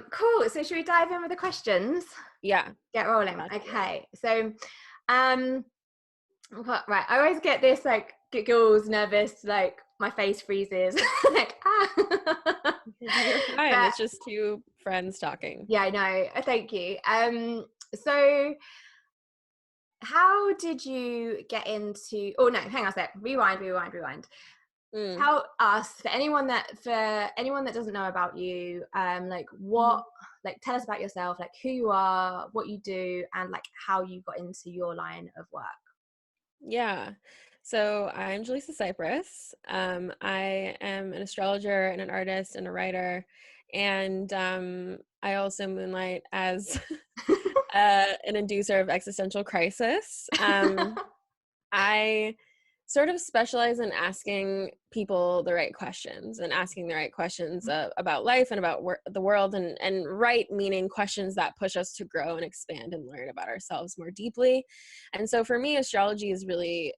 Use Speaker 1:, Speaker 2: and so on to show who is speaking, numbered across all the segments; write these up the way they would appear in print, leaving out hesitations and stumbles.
Speaker 1: Cool. So should we dive in with the questions?
Speaker 2: Yeah.
Speaker 1: Get rolling. Okay. So, right. I always get this like giggles, nervous, like my face freezes. Like,
Speaker 2: You're fine.
Speaker 1: But,
Speaker 2: it's just two friends talking.
Speaker 1: Yeah, I know. Thank you. So how did you get into, oh no, hang on a sec. Rewind. Tell us, for anyone that doesn't know about you, like what, like tell us about yourself, like who you are, what you do, and like how you got into your line of work.
Speaker 2: Yeah. So I'm Jaliessa Sipress. I am an astrologer and an artist and a writer. And I also moonlight as an inducer of existential crisis. I sort of specialize in asking people the right questions and asking the right questions about life and about the world, and right meaning questions that push us to grow and expand and learn about ourselves more deeply. And so for me, astrology is really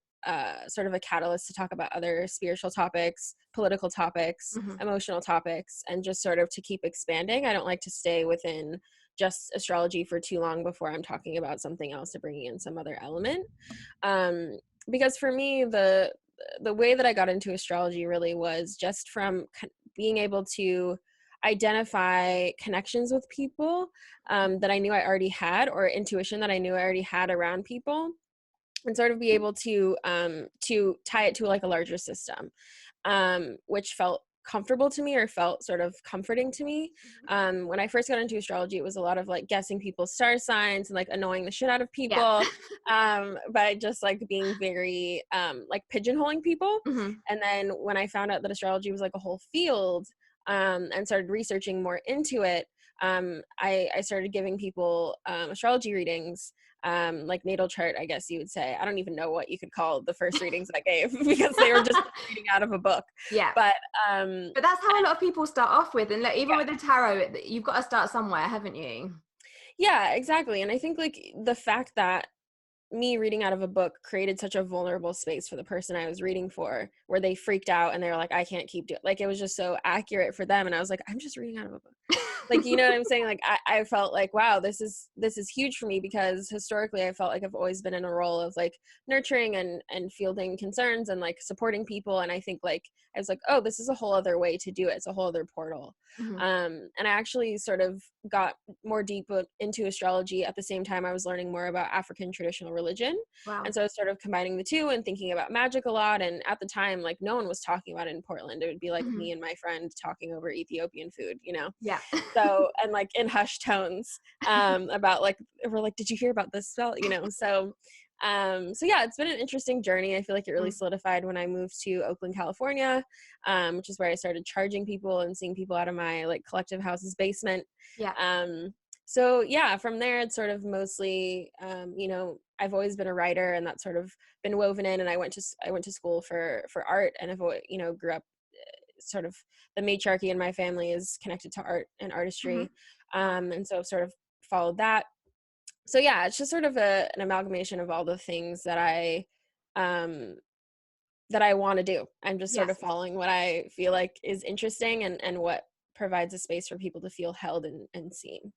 Speaker 2: sort of a catalyst to talk about other spiritual topics, political topics, emotional topics, and just sort of to keep expanding. I don't like to stay within just astrology for too long before I'm talking about something else or bringing in some other element. Because for me, the way that I got into astrology really was just from being able to identify connections with people that I knew I already had, or intuition that I knew I already had around people, and sort of be able to tie it to like a larger system, which felt comfortable to me, or felt sort of comforting to me. When I first got into astrology, it was a lot of like guessing people's star signs and like annoying the shit out of people, by just like being very like pigeonholing people. And then when I found out that astrology was like a whole field, and started researching more into it, I started giving people astrology readings, like natal chart, I guess you would say. I don't even know what you could call the first readings I gave because they were just reading out of a book. But
Speaker 1: that's how a lot of people start off with, and like, even with the tarot, you've got to start somewhere, haven't you?
Speaker 2: Yeah, exactly. And I think like the fact that me reading out of a book created such a vulnerable space for the person I was reading for, where they freaked out and they were like, I can't keep doing, like, it was just so accurate for them. And I was like, I'm just reading out of a book. Like, you know what I'm saying? Like, I felt like, wow, this is huge for me, because historically I felt like I've always been in a role of like nurturing and fielding concerns and like supporting people. And I think like, I was like, oh, this is a whole other way to do it. It's a whole other portal. And I actually sort of got more deep into astrology at the same time I was learning more about African traditional religion. And so I was sort of combining the two and thinking about magic a lot. And at the time, like, no one was talking about it in Portland. It would be like me and my friend talking over Ethiopian food, you know? So, and like in hushed tones, about like, we're like, did you hear about this spell? You know? So yeah, it's been an interesting journey. I feel like it really solidified when I moved to Oakland, California, which is where I started charging people and seeing people out of my like collective house's basement. So yeah, from there it's sort of mostly, you know, I've always been a writer, and that's sort of been woven in. And I went to school for art, and I've, you know, grew up sort of, the matriarchy in my family is connected to art and artistry. And so I've sort of followed that. So yeah, it's just sort of an amalgamation of all the things that I want to do. I'm just sort of following what I feel like is interesting, and what provides a space for people to feel held and seen.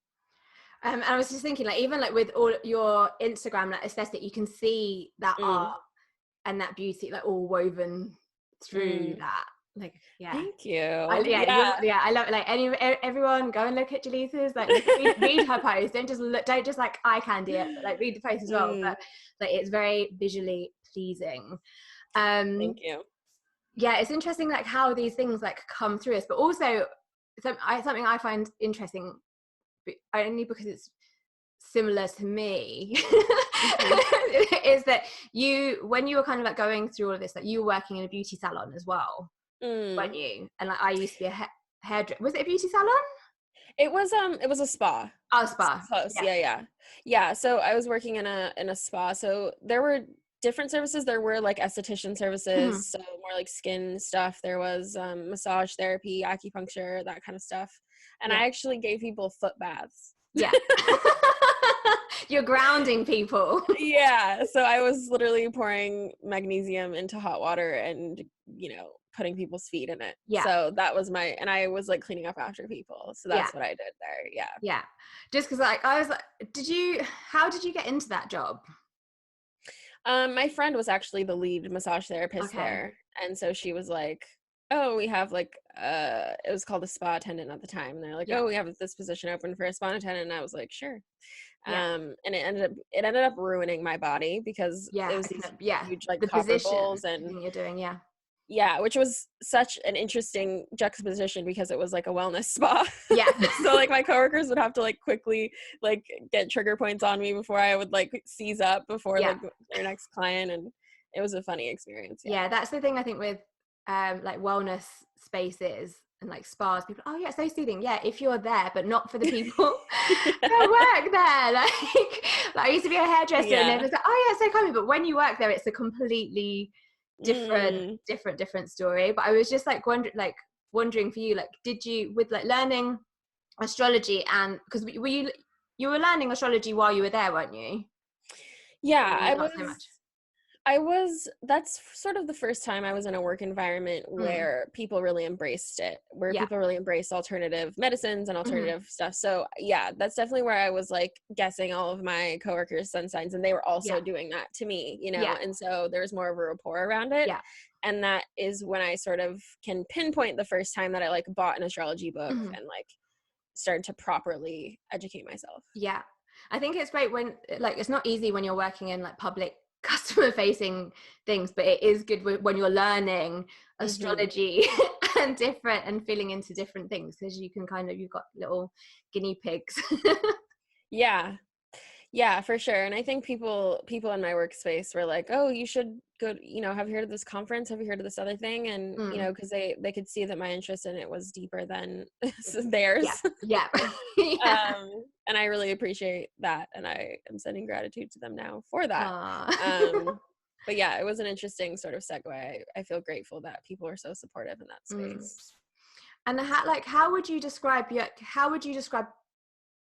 Speaker 1: And I was just thinking, like, even like with all your Instagram like aesthetic, you can see that art and that beauty like all woven through that. Like,
Speaker 2: Thank you.
Speaker 1: I love it. Like, everyone go and look at Jaliessa's, like, read her post. Don't just like eye candy it, but like read the post as well. But like, it's very visually pleasing.
Speaker 2: Thank you.
Speaker 1: Yeah, it's interesting like how these things like come through us, but also something I find interesting, only because it's similar to me, is that when you were kind of like going through all of this, like, you were working in a beauty salon as well, weren't you? And like, I used to be a hairdresser. Was it a beauty salon?
Speaker 2: It was a spa.
Speaker 1: Oh, spa.
Speaker 2: Close. Yeah. So I was working in a spa. So there were different services. There were like esthetician services, so more like skin stuff. There was massage therapy, acupuncture, that kind of stuff. And I actually gave people foot baths.
Speaker 1: You're grounding people.
Speaker 2: Yeah. So I was literally pouring magnesium into hot water and, you know, putting people's feet in it.
Speaker 1: Yeah.
Speaker 2: So that was and I was like cleaning up after people. So that's what I did there. Yeah.
Speaker 1: Yeah. Just because like I was like, how did you get into that job?
Speaker 2: My friend was actually the lead massage therapist there. And so she was like, oh, we have like it was called a spa attendant at the time. And they're like, oh, we have this position open for a spa attendant. And I was like, sure. And it ended up ruining my body because it was these huge like
Speaker 1: the
Speaker 2: copper bowls
Speaker 1: and you're doing
Speaker 2: which was such an interesting juxtaposition because it was like a wellness spa. So like my coworkers would have to like quickly like get trigger points on me before I would like seize up before like their next client, and it was a funny experience.
Speaker 1: That's the thing I think with like wellness spaces and like spas. People, oh yeah, it's so soothing. Yeah, if you're there, but not for the people that work there. Like I used to be a hairdresser, and it was like, oh yeah, it's so comfy. But when you work there, it's a completely different story. But I was just like wondering for you, like, did you with like learning astrology, and because you were learning astrology while you were there, weren't you?
Speaker 2: That's sort of the first time I was in a work environment where people really embraced it, where people really embraced alternative medicines and alternative stuff. So that's definitely where I was like guessing all of my coworkers' sun signs, and they were also doing that to me, you know, and so there was more of a rapport around it. And that is when I sort of can pinpoint the first time that I like bought an astrology book and like started to properly educate myself.
Speaker 1: I think it's great when like it's not easy when you're working in like public customer facing things, but it is good when you're learning astrology and feeling into different things, because you can you've got little guinea pigs.
Speaker 2: Yeah, for sure. And I think people in my workspace were like, oh, you should go, you know, have you heard of this conference? Have you heard of this other thing? And, you know, because they could see that my interest in it was deeper than theirs. And I really appreciate that. And I am sending gratitude to them now for that. But yeah, it was an interesting sort of segue. I feel grateful that people are so supportive in that space.
Speaker 1: And how would you describe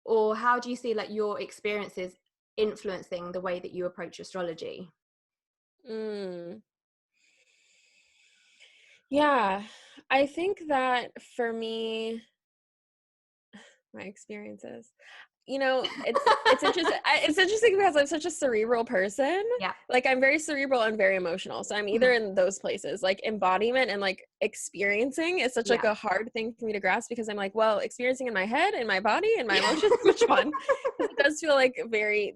Speaker 1: or how do you see like your experiences influencing the way that you approach astrology?
Speaker 2: Yeah, I think that for me, my experiences, you know, it's interesting. It's interesting because I'm such a cerebral person. Like I'm very cerebral and very emotional. So I'm either in those places, like embodiment and like experiencing is such like a hard thing for me to grasp, because I'm like, well, experiencing in my head, in my body, in my emotions, which one? It does feel like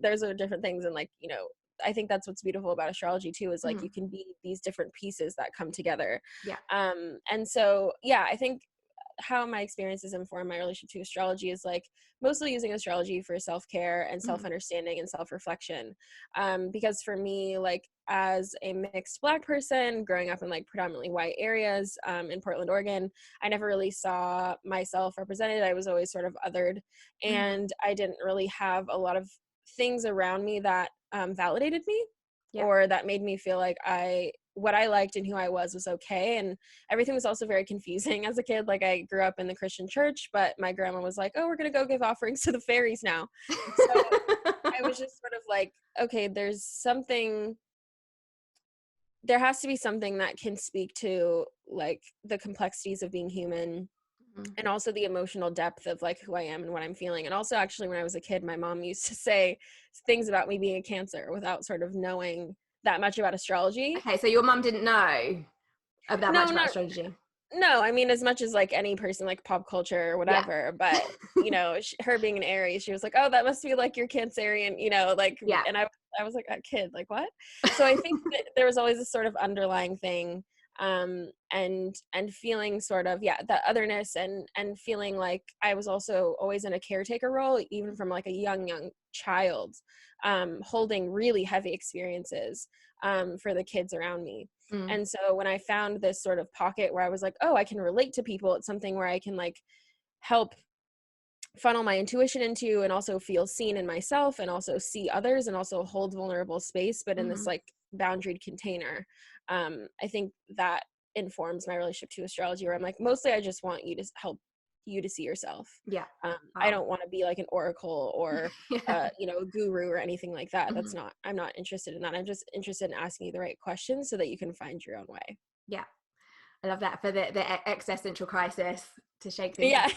Speaker 2: those are different things. And like, you know, I think that's what's beautiful about astrology too, is like you can be these different pieces that come together. And so, I think how my experiences inform my relationship to astrology is like mostly using astrology for self-care and self-understanding and self-reflection. Because for me, like as a mixed Black person growing up in like predominantly white areas in Portland, Oregon, I never really saw myself represented. I was always sort of othered, and I didn't really have a lot of things around me that validated me or that made me feel like what I liked and who I was okay. And everything was also very confusing as a kid. Like I grew up in the Christian church, but my grandma was like, oh, we're going to go give offerings to the fairies now. So I was just sort of like, okay, there has to be something that can speak to like the complexities of being human and also the emotional depth of like who I am and what I'm feeling. And also actually when I was a kid, my mom used to say things about me being a Cancer without sort of knowing that much about astrology.
Speaker 1: Okay, so your mom didn't know much about astrology?
Speaker 2: No, I mean, as much as like any person, like pop culture or whatever, but you know, her being an Aries, she was like, oh, that must be like your Cancerian, you know, like, and I was like, a kid, like what? So I think that there was always this sort of underlying thing, and feeling sort of, that otherness and feeling like I was also always in a caretaker role, even from like a young child, holding really heavy experiences, for the kids around me. And so when I found this sort of pocket where I was like, oh, I can relate to people, it's something where I can like help funnel my intuition into and also feel seen in myself and also see others and also hold vulnerable space, but in this like boundaried container. I think that informs my relationship to astrology, where I'm like, mostly I just want you to help you to see yourself. I don't want to be like an oracle or you know, a guru or anything like that. That's not, I'm not interested in that. I'm just interested in asking you the right questions so that you can find your own way.
Speaker 1: I love that, for the existential crisis to shake things
Speaker 2: Yeah.
Speaker 1: up.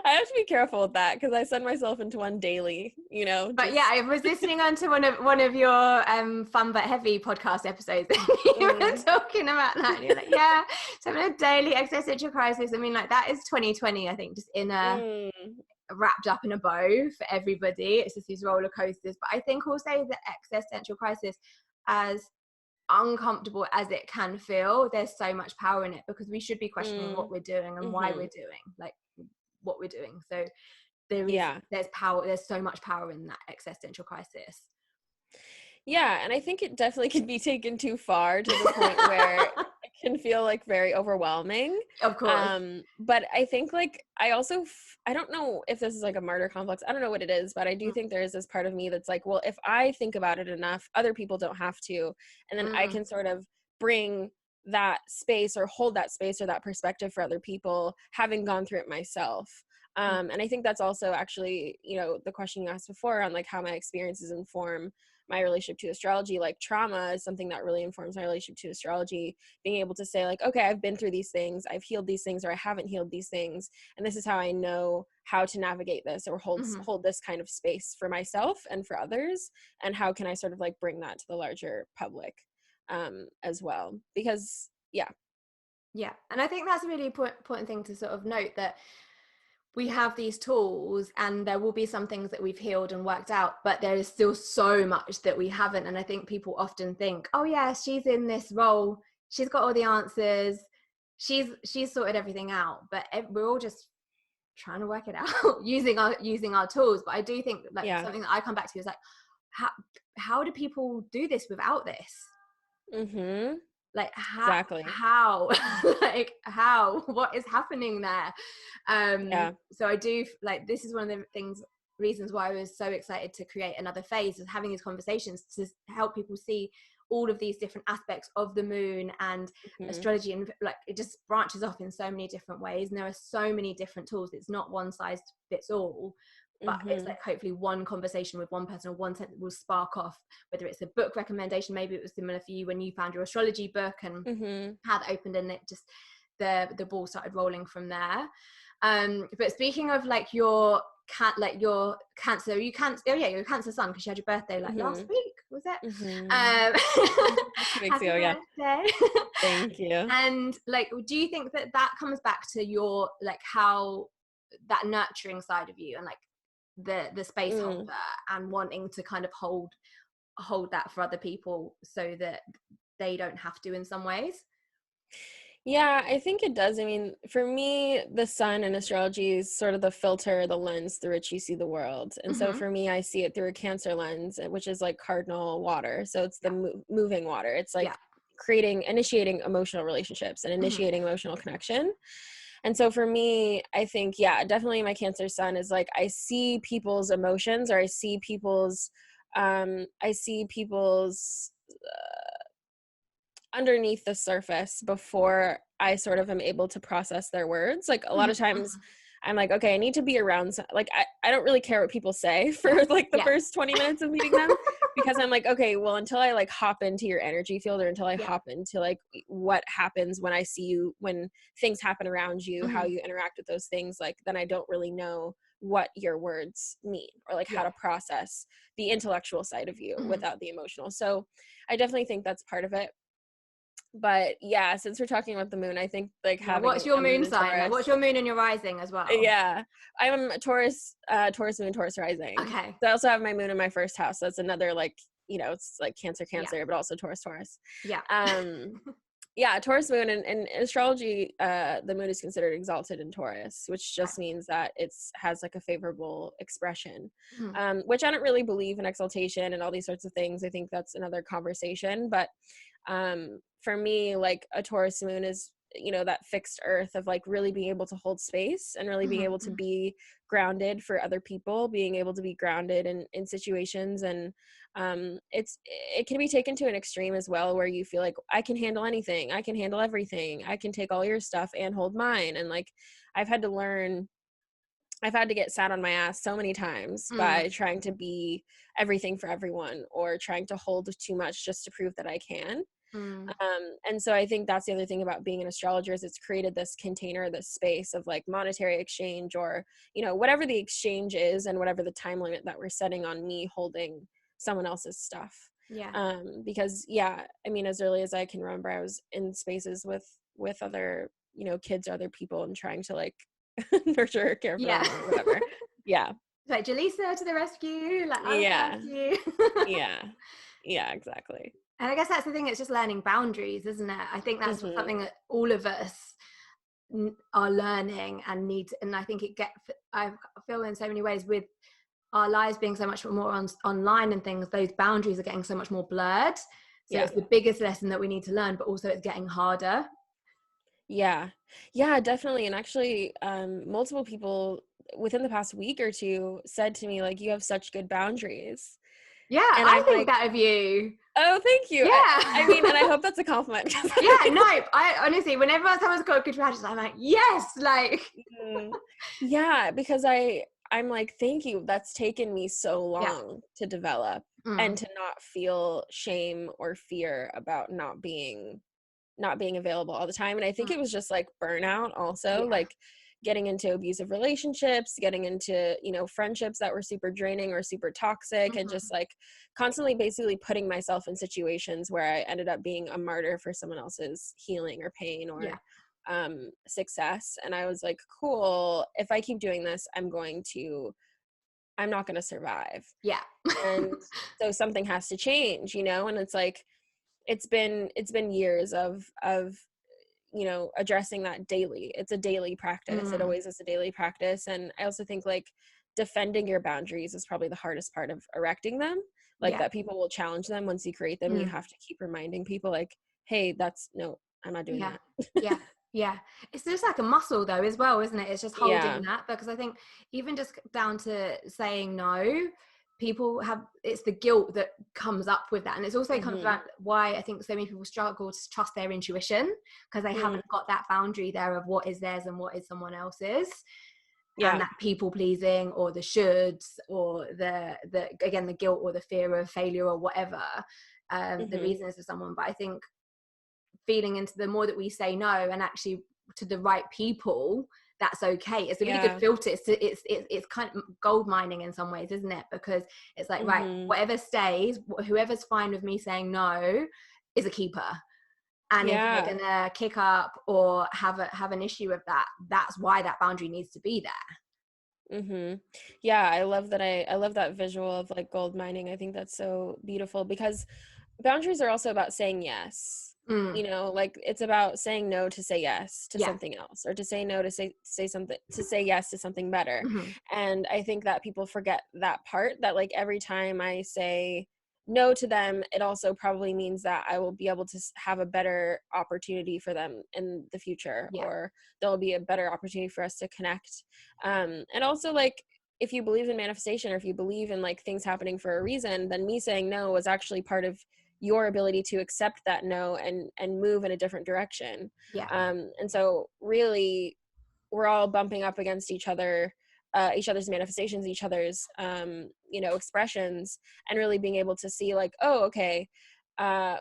Speaker 2: I have to be careful with that because I send myself into one daily, you know.
Speaker 1: But yeah, I was listening onto one of your fun but heavy podcast episodes. You were talking about that, and you're like, yeah, so I'm in a daily existential crisis. I mean, like, that is 2020, I think, just in a wrapped up in a bow for everybody. It's just these roller coasters. But I think also the existential crisis, as uncomfortable as it can feel, there's so much power in it, because we should be questioning what we're doing and why we're doing, like, what we're doing. So there's power, there's so much power in that existential crisis.
Speaker 2: Yeah, and I think it definitely can be taken too far, to the point where it can feel like very overwhelming.
Speaker 1: Of course.
Speaker 2: But I think, like, I also I don't know if this is like a martyr complex, I don't know what it is, but I do think there is this part of me that's like, well, if I think about it enough, other people don't have to, and then I can sort of bring that space or hold that space or that perspective for other people, having gone through it myself. And I think that's also actually, you know, the question you asked before on like how my experiences inform my relationship to astrology. Like, trauma is something that really informs my relationship to astrology. Being able to say, like, okay, I've been through these things, I've healed these things, or I haven't healed these things, and this is how I know how to navigate this, or hold this kind of space for myself and for others, and how can I sort of like bring that to the larger public as well. Because yeah,
Speaker 1: and I think that's a really important thing to sort of note, that we have these tools and there will be some things that we've healed and worked out, but there is still so much that we haven't. And I think people often think, oh yeah, she's in this role, she's got all the answers, she's sorted everything out, but we're all just trying to work it out using our tools. But I do think, like, something that I come back to is like, how do people do this without this? Like, how like, what is happening there? So I do, like, this is one of the reasons why I was so excited to create another phase, is having these conversations to help people see all of these different aspects of the moon and astrology, and like, it just branches off in so many different ways, and there are so many different tools. It's not one size fits all, but it's like, hopefully one conversation with one person or one sentence will spark off, whether it's a book recommendation. Maybe it was similar for you when you found your astrology book and how that opened, and it just the ball started rolling from there. But speaking of like your your Cancer, your Cancer sun, because you had your birthday like last week, was it?
Speaker 2: 2 weeks ago, yeah. Thank you.
Speaker 1: And like, do you think that comes back to your, like, how that nurturing side of you, and like the space holder, and wanting to kind of hold that for other people so that they don't have to in some ways?
Speaker 2: Yeah, I think it does. I mean, for me, the sun in astrology is sort of the filter, the lens through which you see the world. And so for me, I see it through a Cancer lens, which is like cardinal water. So it's the moving water. It's like initiating emotional relationships and initiating emotional connection. And so for me, I think, definitely my Cancer sun is like, I see people's emotions, or I see people's underneath the surface before I sort of am able to process their words. Like, a lot of times I'm like, okay, I need to be around like, I don't really care what people say for like the first 20 minutes of meeting them, because I'm like, okay, well, until I like hop into your energy field, or until I hop into like what happens when I see you, when things happen around you, how you interact with those things, like, then I don't really know what your words mean, or like how to process the intellectual side of you without the emotional. So I definitely think that's part of it. But yeah, since we're talking about the moon, I think like having
Speaker 1: what's your moon sign? Like, what's your moon and your rising as well?
Speaker 2: Yeah, I'm a Taurus moon, Taurus rising.
Speaker 1: Okay.
Speaker 2: So I also have my moon in my first house. So that's another, like, you know, it's like Cancer, but also Taurus.
Speaker 1: Yeah.
Speaker 2: Yeah, Taurus moon, and in astrology, the moon is considered exalted in Taurus, which just means that has like a favorable expression, which I don't really believe in exaltation and all these sorts of things. I think that's another conversation. But for me, like, a Taurus moon is, you know, that fixed earth of like really being able to hold space and really being able to be grounded for other people, being able to be grounded in situations. And it can be taken to an extreme as well, where you feel like, I can handle anything, I can handle everything, I can take all your stuff and hold mine. And like, I've had to get sat on my ass so many times by trying to be everything for everyone, or trying to hold too much just to prove that I can.
Speaker 1: Mm.
Speaker 2: And so I think that's the other thing about being an astrologer is it's created this container, this space of like monetary exchange, or, you know, whatever the exchange is and whatever the time limit that we're setting on me holding someone else's stuff.
Speaker 1: Yeah.
Speaker 2: Because yeah, I mean, as early as I can remember, I was in spaces with other, you know, kids or other people and trying to like nurture or care for them or whatever. Yeah.
Speaker 1: Like Jaliessa to the rescue, like I
Speaker 2: Yeah.
Speaker 1: got you.
Speaker 2: Yeah, exactly.
Speaker 1: And I guess that's the thing, it's just learning boundaries, isn't it? I think that's something that all of us are learning and need, and I think I feel in so many ways with our lives being so much more online and things, those boundaries are getting so much more blurred. So it's the biggest lesson that we need to learn, but also it's getting harder.
Speaker 2: Yeah, definitely. And actually, multiple people within the past week or two said to me, like, you have such good boundaries.
Speaker 1: Yeah,
Speaker 2: and
Speaker 1: I
Speaker 2: I'm
Speaker 1: think
Speaker 2: like,
Speaker 1: that of you.
Speaker 2: Oh, thank you.
Speaker 1: Yeah.
Speaker 2: I mean, and I hope that's a compliment.
Speaker 1: Yeah, no, I honestly, whenever someone's got a good boundaries, I'm like, yes, like.
Speaker 2: Yeah, because I'm like, thank you. That's taken me so long to develop and to not feel shame or fear about not being available all the time. And I think it was just like burnout also, like getting into abusive relationships, getting into, you know, friendships that were super draining or super toxic, and just like constantly basically putting myself in situations where I ended up being a martyr for someone else's healing or pain or success. And I was like, cool, if I keep doing this, I'm not going to survive.
Speaker 1: Yeah.
Speaker 2: And so something has to change, you know? And it's like, it's been years of you know, addressing that daily. It's a daily practice. It always is a daily practice. And I also think like defending your boundaries is probably the hardest part of erecting them, like that people will challenge them once you create them. You have to keep reminding people like, hey, no, I'm not doing that.
Speaker 1: Yeah, it's just like a muscle though as well, isn't it? It's just holding that, because I think even just down to saying no, people it's the guilt that comes up with that. And it's also comes around why I think so many people struggle to trust their intuition, because they haven't got that boundary there of what is theirs and what is someone else's. And that people pleasing or the shoulds or the again the guilt or the fear of failure or whatever the reason is for someone. But I think feeling into the more that we say no, and actually to the right people, that's okay. It's a really good filter. It's kind of gold mining in some ways, isn't it? Because it's like, right, whatever stays, whoever's fine with me saying no is a keeper. And if they're gonna kick up or have an issue with that, that's why that boundary needs to be there.
Speaker 2: Yeah, I love that. I love that visual of like gold mining. I think that's so beautiful, because boundaries are also about saying yes. You know, like it's about saying no to say yes to something else, or to say no to say something, to say yes to something better. And I think that people forget that part, that like every time I say no to them, it also probably means that I will be able to have a better opportunity for them in the future, or there'll be a better opportunity for us to connect. And also, like, if you believe in manifestation, or if you believe in like things happening for a reason, then me saying no was actually part of your ability to accept that no and move in a different direction. And so really we're all bumping up against each other's manifestations, each other's you know, expressions, and really being able to see like, oh, okay,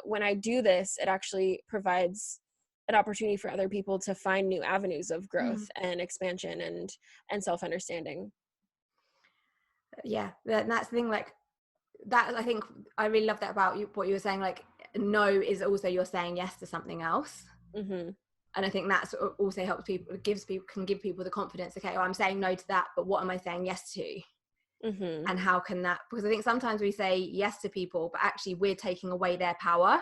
Speaker 2: when I do this, it actually provides an opportunity for other people to find new avenues of growth and expansion and self-understanding.
Speaker 1: That's the thing, like that. I think I really love that about you, what you were saying, like no is also you're saying yes to something else. And I think that's also helps people, can give people the confidence, okay, I'm saying no to that, but what am I saying yes to? And how can that, because I think sometimes we say yes to people, but actually we're taking away their power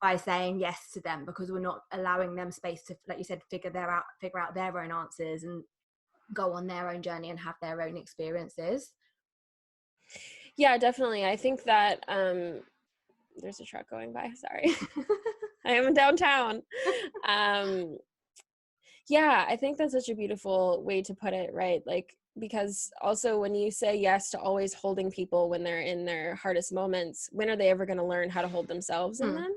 Speaker 1: by saying yes to them, because we're not allowing them space to, like you said, figure out their own answers and go on their own journey and have their own experiences.
Speaker 2: Yeah, definitely. I think that there's a truck going by, sorry. I am in downtown. Yeah, I think that's such a beautiful way to put it, right? Like, because also when you say yes to always holding people when they're in their hardest moments, when are they ever going to learn how to hold themselves in them?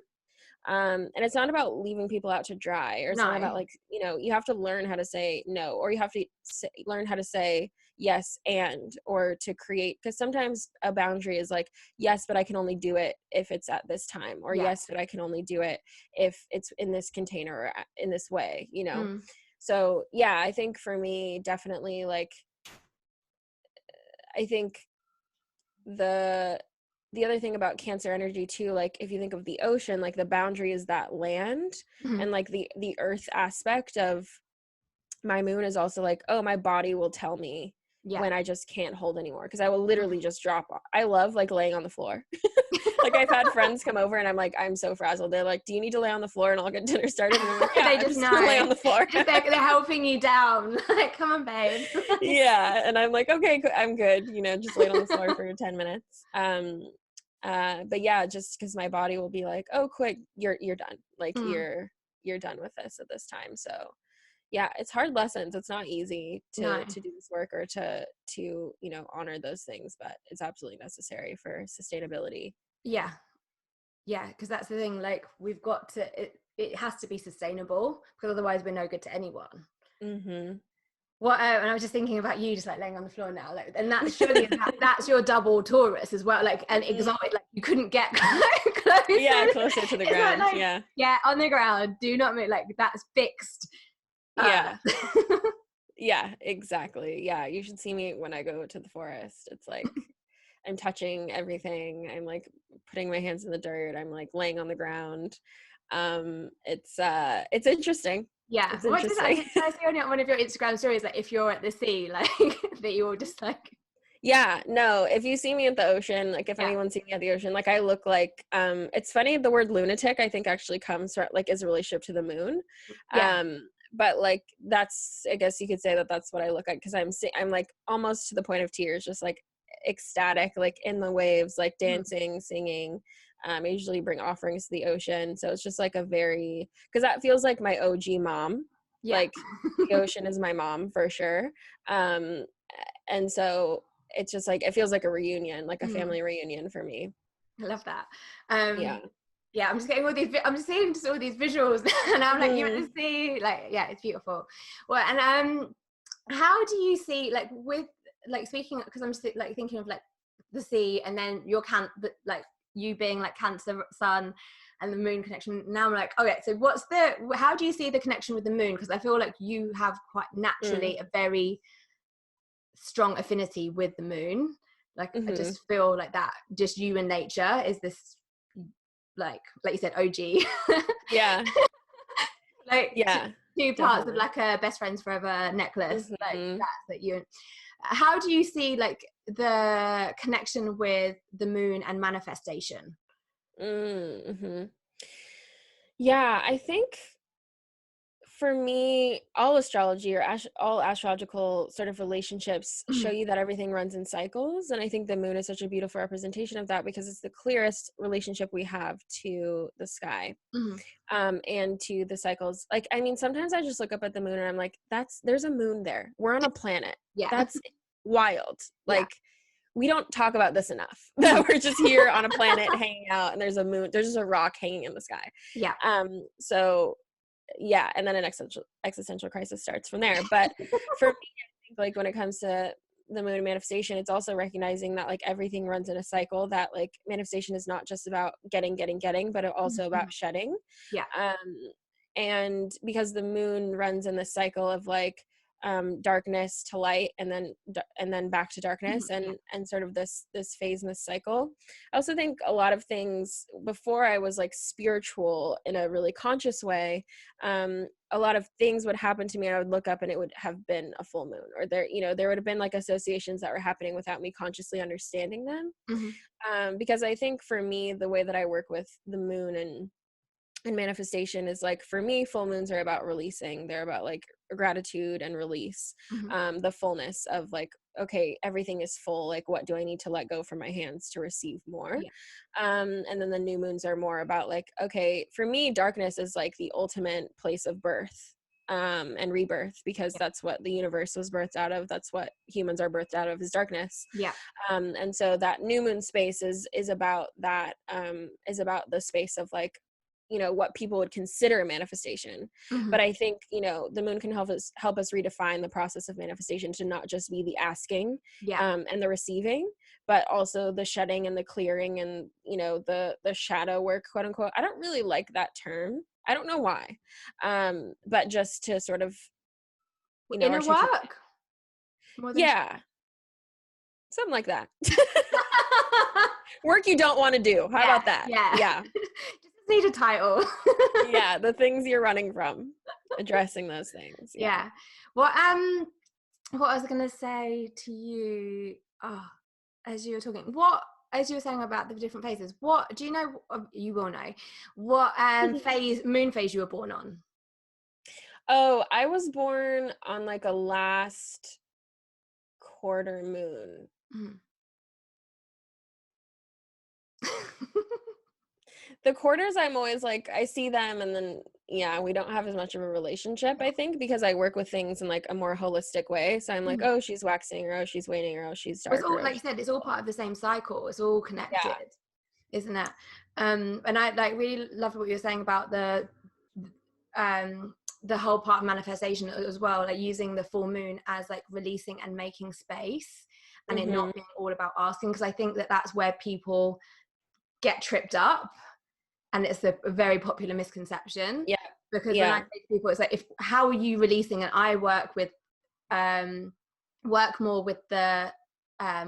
Speaker 2: And it's not about leaving people out to dry, or it's not about like, you know, you have to learn how to say no, or you have to learn how to say yes and, or to create, because sometimes a boundary is like, yes, but I can only do it if it's at this time, or yes, but I can only do it if it's in this container or in this way, you know. So yeah, I think for me, definitely, like, I think the other thing about Cancer energy too, like if you think of the ocean, like the boundary is that land, and like the earth aspect of my moon is also like, oh, my body will tell me when I just can't hold anymore, because I will literally just drop off. I love like laying on the floor. Like I've had friends come over and I'm like, I'm so frazzled. They're like, do you need to lay on the floor and I'll get dinner started? And I'm like, yeah,
Speaker 1: they
Speaker 2: I'm
Speaker 1: just
Speaker 2: just
Speaker 1: know.
Speaker 2: gonna lay on the floor.
Speaker 1: They're helping you down. Like, come on, babe.
Speaker 2: Yeah, and I'm like, okay, I'm good. You know, just lay on the floor for 10 minutes. But yeah, just because my body will be like, oh, quick, you're done. Like you're done with this at this time. So yeah, it's hard lessons. It's not easy to do this work, or to you know, honor those things, but it's absolutely necessary for sustainability.
Speaker 1: Yeah, because that's the thing. Like, we've got to, it has to be sustainable, because otherwise we're no good to anyone. What and I was just thinking about you just like laying on the floor now, like, and that's surely that's your double Taurus as well, like, and exotic, like you couldn't get closer.
Speaker 2: Yeah, closer to the ground.
Speaker 1: Like,
Speaker 2: yeah,
Speaker 1: on the ground, do not move, like that's fixed.
Speaker 2: Yeah. Yeah, exactly. Yeah, you should see me when I go to the forest. It's like I'm touching everything. I'm like putting my hands in the dirt. I'm like laying on the ground. It's interesting.
Speaker 1: Yeah.
Speaker 2: It's interesting.
Speaker 1: I see on one of your Instagram stories, like if you're at the sea, like that you all just like.
Speaker 2: Yeah, no, if you see me at the ocean, like if anyone sees me at the ocean, like I look like, it's funny, the word lunatic I think actually comes from, like, is a relationship to the moon. But like that's, I guess you could say that that's what I look like, because I'm like almost to the point of tears, just like ecstatic, like in the waves, like dancing, singing. I usually bring offerings to the ocean, so it's just like a very, because that feels like my OG mom. Like the ocean is my mom for sure. And so it's just like, it feels like a reunion, like a family reunion for me.
Speaker 1: I love that.
Speaker 2: Yeah,
Speaker 1: I'm just getting all these, I'm just seeing just all these visuals and I'm like, you want to see, like, yeah, it's beautiful. Well, and how do you see, like, with, like, speaking, because I'm just like thinking of like the sea, and then your like you being like Cancer sun and the moon connection. Now I'm like, okay, so how do you see the connection with the moon? Because I feel like you have quite naturally a very strong affinity with the moon. Like I just feel like that, just you and nature is this, like you said, OG.
Speaker 2: Yeah.
Speaker 1: Like two parts
Speaker 2: definitely.
Speaker 1: of like a best friends forever necklace. Like that you. How do you see like the connection with the moon and manifestation?
Speaker 2: Yeah, I think for me, all astrology, or all astrological sort of relationships show you that everything runs in cycles. And I think the moon is such a beautiful representation of that, because it's the clearest relationship we have to the sky, and to the cycles. Like, I mean, sometimes I just look up at the moon and I'm like, there's a moon there. We're on a planet. That's wild. Like, we don't talk about this enough, that we're just here on a planet hanging out, and there's a moon, there's just a rock hanging in the sky. So yeah, and then an existential crisis starts from there. But for me, I think like when it comes to the moon manifestation, it's also recognizing that like everything runs in a cycle, that like manifestation is not just about getting, but also about shedding. And because the moon runs in the cycle of like darkness to light, and then back to darkness, and sort of this phase in this cycle. I also think a lot of things, before I was like spiritual in a really conscious way, a lot of things would happen to me and I would look up and it would have been a full moon, or there would have been like associations that were happening without me consciously understanding them. Because I think for me, the way that I work with the moon and manifestation is like, for me, full moons are about releasing. They're about like gratitude and release, the fullness of like, okay, everything is full, like what do I need to let go from my hands to receive more? And then the new moons are more about like, okay, for me, darkness is like the ultimate place of birth and rebirth, because that's what the universe was birthed out of. That's what humans are birthed out of, is darkness. And so that new moon space is about that, is about the space of like, you know, what people would consider a manifestation. But I think, you know, the moon can help us redefine the process of manifestation to not just be the asking and the receiving, but also the shedding and the clearing and, you know, the shadow work, quote unquote. I don't really like that term. I don't know why. But just to sort of, you know,
Speaker 1: inner work more than
Speaker 2: something like that. Work you don't want to do. How about that? Yeah.
Speaker 1: Just need a title.
Speaker 2: Yeah, the things you're running from, addressing those things.
Speaker 1: Yeah. Well, what I was gonna say to you, as you were talking, as you were saying about the different phases, what do you know? You will know what moon phase you were born on.
Speaker 2: Oh, I was born on like a last quarter moon. The quarters, I'm always like, I see them and then, we don't have as much of a relationship, I think, because I work with things in like a more holistic way. So I'm like, oh, she's waxing, or oh, she's waning, or oh, she's dark.
Speaker 1: It's all, like you said, it's all part of the same cycle. It's all connected, isn't it? And I like really love what you're saying about the whole part of manifestation as well, like using the full moon as like releasing and making space, and it not being all about asking, because I think that that's where people get tripped up. And it's a very popular misconception. Because when I say to people, it's like, how are you releasing? And I work more with the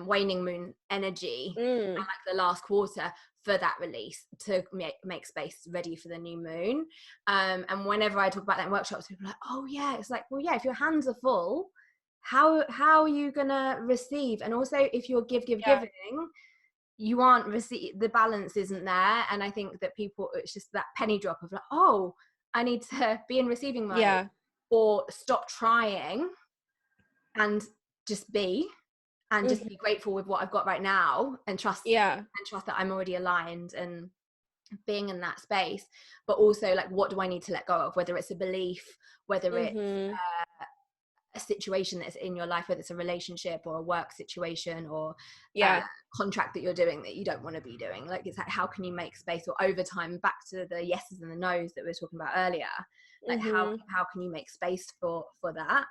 Speaker 1: waning moon energy and like the last quarter for that release, to make space ready for the new moon. And whenever I talk about that in workshops, people are like, oh yeah, it's like, well, yeah, if your hands are full, how are you gonna receive? And also if you're giving, you aren't the balance isn't there. And I think that people, it's just that penny drop of like, oh, I need to be in receiving mode, or stop trying and just be, and just be grateful with what I've got right now, and trust that I'm already aligned and being in that space. But also like, what do I need to let go of, whether it's a belief, whether it's a situation that's in your life, whether it's a relationship or a work situation or contract that you're doing that you don't want to be doing. Like, it's like, how can you make space? Or over time, back to the yeses and the nos that we were talking about earlier, like how can you make space for that?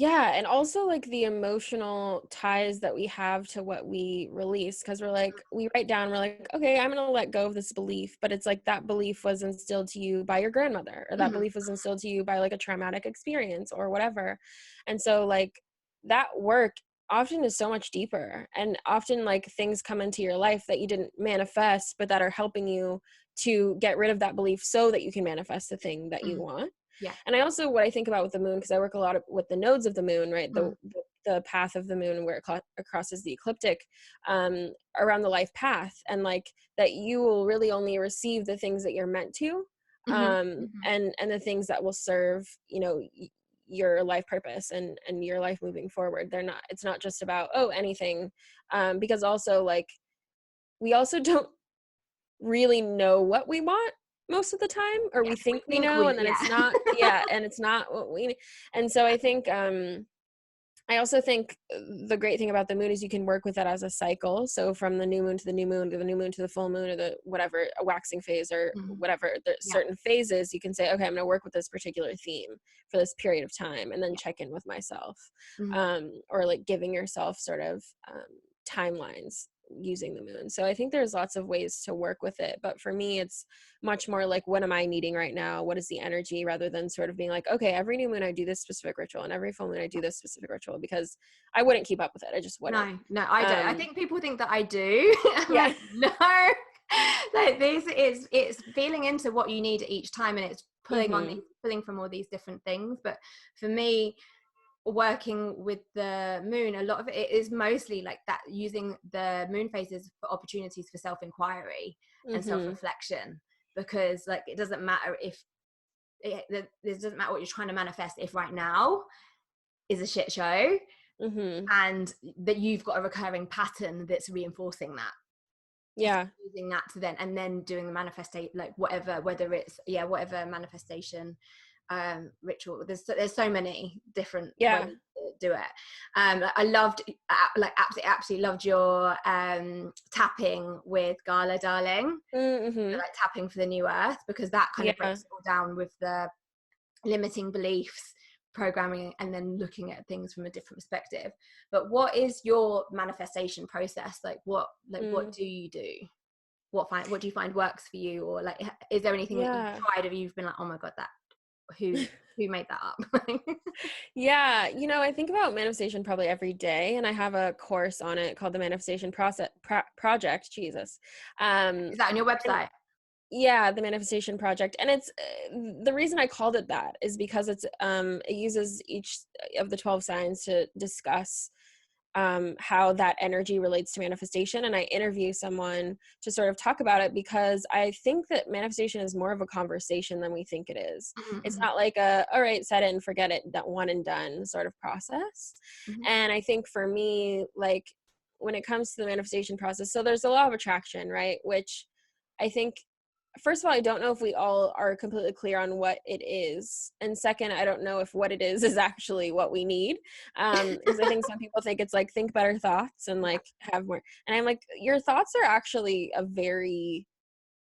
Speaker 2: And also like the emotional ties that we have to what we release, because we're like, we write down, we're like, okay, I'm gonna let go of this belief, but it's like that belief was instilled to you by your grandmother, or that belief was instilled to you by like a traumatic experience or whatever. And so like that work often is so much deeper, and often like things come into your life that you didn't manifest, but that are helping you to get rid of that belief so that you can manifest the thing that you want. And I also, what I think about with the moon, because I work a lot with the nodes of the moon, right? The path of the moon and where it crosses the ecliptic, around the life path, and like that you will really only receive the things that you're meant to, and the things that will serve, you know, your life purpose and your life moving forward. It's not just about, anything, because also like we also don't really know what we want most of the time, or we think we know, and then it's not and it's not what we, and so I think I also think the great thing about the moon is you can work with it as a cycle. So from the new moon to the new moon, to the new moon to the full moon, or the whatever, a waxing phase or whatever, there's certain phases you can say, okay, I'm going to work with this particular theme for this period of time, and then check in with myself, or like giving yourself sort of timelines using the moon. So I think there's lots of ways to work with it, but for me it's much more like, what am I needing right now, what is the energy, rather than sort of being like, okay, every new moon I do this specific ritual, and every full moon I do this specific ritual, because I wouldn't keep up with it. I just wouldn't.
Speaker 1: No, I don't. I think people think that I do. Like, no. Like, it's feeling into what you need at each time, and it's pulling from all these different things. But for me, working with the moon, a lot of it is mostly like that, using the moon phases for opportunities for self-inquiry and self-reflection, because like it doesn't matter what you're trying to manifest if right now is a shit show, and that you've got a recurring pattern that's reinforcing that. Using that to then doing the manifestation, like whether it's whatever manifestation ritual. There's so many different ways do it. I loved, like absolutely loved your tapping with Gala Darling, like tapping for the new earth, because that kind of breaks it all down with the limiting beliefs, programming, and then looking at things from a different perspective. But what is your manifestation process? Like what do you do? What do you find works for you? Or like, is there anything that you've tried, or you've been like, oh my god, that who made that up?
Speaker 2: Yeah, I think about manifestation probably every day, and I have a course on it called the Manifestation Project. Jesus.
Speaker 1: Is that on your website?
Speaker 2: Yeah, the Manifestation Project. And it's the reason I called it that is because it uses each of the 12 signs to discuss how that energy relates to manifestation. And I interview someone to sort of talk about it, because I think that manifestation is more of a conversation than we think it is. It's not like all right, set it and forget it, that one and done sort of process. And I think for me, like when it comes to the manifestation process, so there's a law of attraction, right? Which I think, first of all, I don't know if we all are completely clear on what it is. And second, I don't know if what it is actually what we need. Because I think some people think it's like, think better thoughts and like have more. And I'm like, your thoughts are actually a very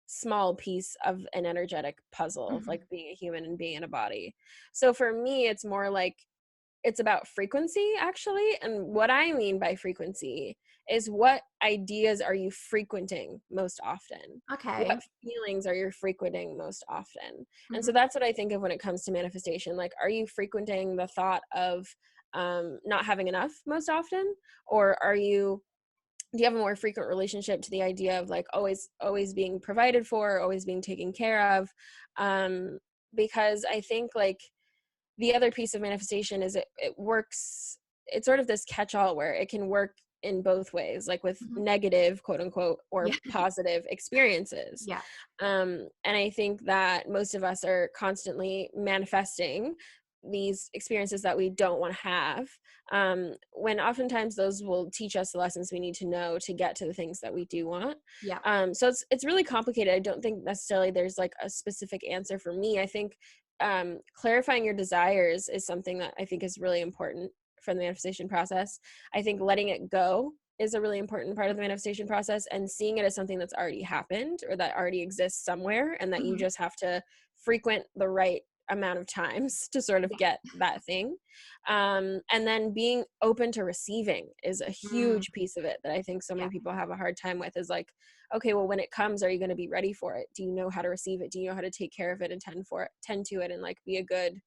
Speaker 2: small piece of an energetic puzzle of like being a human and being in a body. So for me, it's more like, it's about frequency, actually. And what I mean by frequency is, what ideas are you frequenting most often?
Speaker 1: Okay.
Speaker 2: What feelings are you frequenting most often? And so that's what I think of when it comes to manifestation. Like, are you frequenting the thought of not having enough most often? Or do you have a more frequent relationship to the idea of like always being provided for, always being taken care of? Because I think like the other piece of manifestation is it works, it's sort of this catch-all where it can work in both ways, like with negative, quote unquote, or positive experiences. And I think that most of us are constantly manifesting these experiences that we don't want to have, when oftentimes those will teach us the lessons we need to know to get to the things that we do want. So it's really complicated. I don't think necessarily there's like a specific answer for me. I think clarifying your desires is something that I think is really important for the manifestation process. I think letting it go is a really important part of the manifestation process, and seeing it as something that's already happened or that already exists somewhere, and that you just have to frequent the right amount of times to sort of get that thing. And then being open to receiving is a huge piece of it that I think so many people have a hard time with, is like, okay, well, when it comes, are you going to be ready for it? Do you know how to receive it? Do you know how to take care of it and tend to it, and like be a good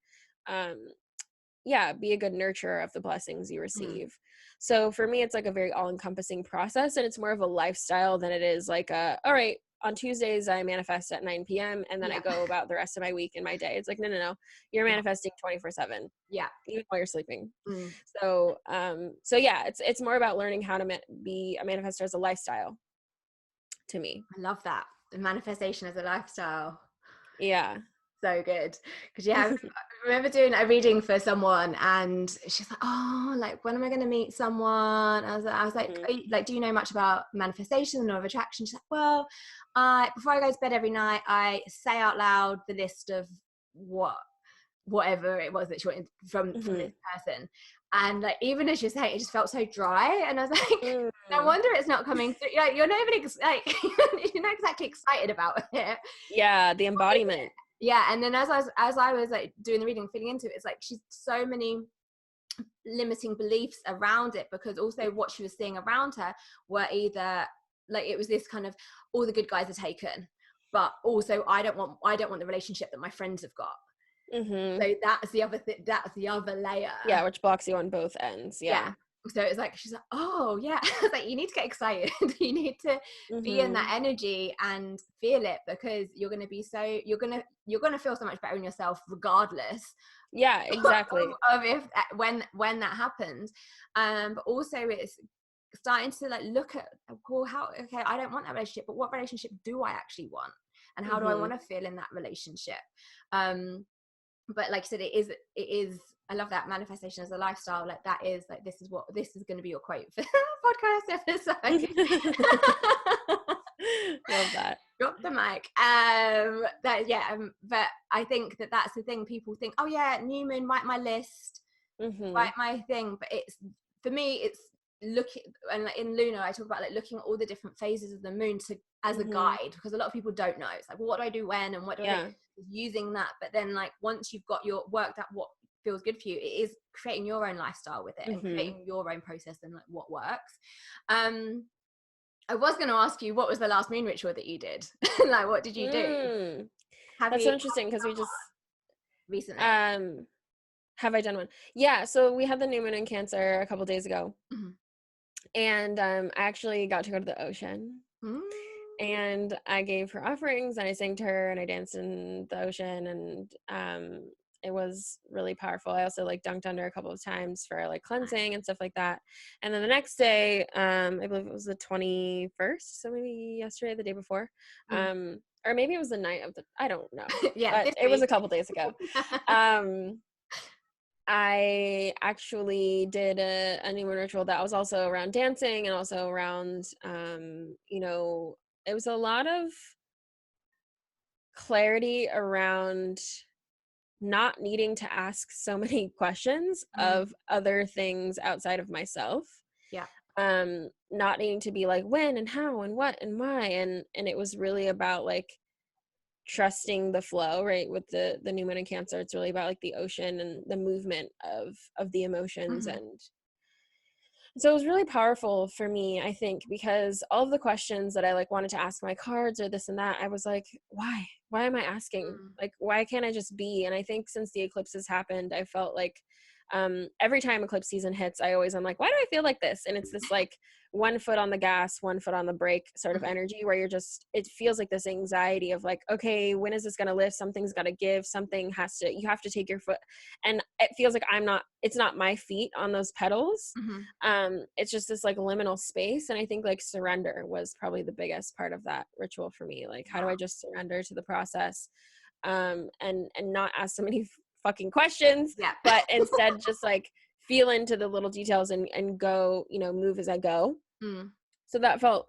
Speaker 2: nurturer of the blessings you receive. So for me, it's like a very all-encompassing process, and it's more of a lifestyle than it is like all right, on Tuesdays I manifest at 9 p.m. and then I go about the rest of my week and my day. It's like, no, you're manifesting 24/7. Even while you're sleeping. So yeah, it's more about learning how to be a manifestor as a lifestyle, to me.
Speaker 1: I love that. The manifestation as a lifestyle.
Speaker 2: Yeah.
Speaker 1: So good. Because I remember doing a reading for someone, and she's like, oh, like, when am I going to meet someone? I was like, do you know much about manifestation and law of attraction? She's like, well, before I go to bed every night, I say out loud the list of whatever it was that she wanted from this person. And like, even as you're saying, it just felt so dry. And I was like, no wonder it's not coming through. Like, you're not even you're not exactly excited about it.
Speaker 2: Yeah, the embodiment.
Speaker 1: Yeah, and then as I was like doing the reading, feeling into it, it's like she's so many limiting beliefs around it, because also what she was seeing around her were either like, it was this kind of, all the good guys are taken, but also I don't want the relationship that my friends have got. So that's the other layer.
Speaker 2: Yeah, which blocks you on both ends. Yeah.
Speaker 1: So it's like, she's like, oh yeah. It's like, you need to get excited. You need to be in that energy and feel it, because you're going to be you're going to feel so much better in yourself regardless.
Speaker 2: Yeah, exactly.
Speaker 1: of if when that happens. But also it's starting to like look at, well, okay, I don't want that relationship, but what relationship do I actually want, and how do I want to feel in that relationship? But like I said, it is I love that, manifestation as a lifestyle. Like, that is like, this is going to be your quote for the podcast episode.
Speaker 2: Love that.
Speaker 1: Drop the mic. But I think that that's the thing. People think, oh yeah, new moon, write my list. my thing. But it's, for me, it's looking, and like in lunar I talk about like looking at all the different phases of the moon to as a guide, because a lot of people don't know. It's like, well, what do I do when, and what do I do, using that. But then like once you've got your worked out what feels good for you, it is creating your own lifestyle with it, and creating your own process and like what works. I was going to ask you, what was the last moon ritual that you did? Like, what did you do?
Speaker 2: That's so interesting, because we just
Speaker 1: recently
Speaker 2: have I done one? Yeah, so we had the new moon in Cancer a couple days ago. And I actually got to go to the ocean. And I gave her offerings, and I sang to her, and I danced in the ocean, and it was really powerful. I also like dunked under a couple of times for like cleansing and stuff like that. And then the next day, I believe it was the 21st, so maybe yesterday, the day before, or maybe it was the night of the, I don't know.
Speaker 1: Yeah,
Speaker 2: but it was a couple days ago. I actually did a new moon ritual that was also around dancing, and also around, you know, it was a lot of clarity around not needing to ask so many questions of other things outside of myself. Not needing to be like, when and how and what and why, and it was really about like trusting the flow, right? With the new moon in Cancer, it's really about like the ocean and the movement of the emotions. And so it was really powerful for me, I think, because all of the questions that I like wanted to ask my cards or this and that, I was like, why am I asking? Like, why can't I just be? And I think since the eclipses happened, I felt like every time eclipse season hits, I'm like, why do I feel like this? And it's this like 1 foot on the gas, 1 foot on the brake sort of energy, where it feels like this anxiety of like, okay, when is this going to lift? Something's got to give, you have to take your foot. And it feels like it's not my feet on those pedals. It's just this like liminal space. And I think like surrender was probably the biggest part of that ritual for me. Like, how do I just surrender to the process, and not ask so many fucking questions, but instead just like feel into the little details and go, you know, move as I go. So that felt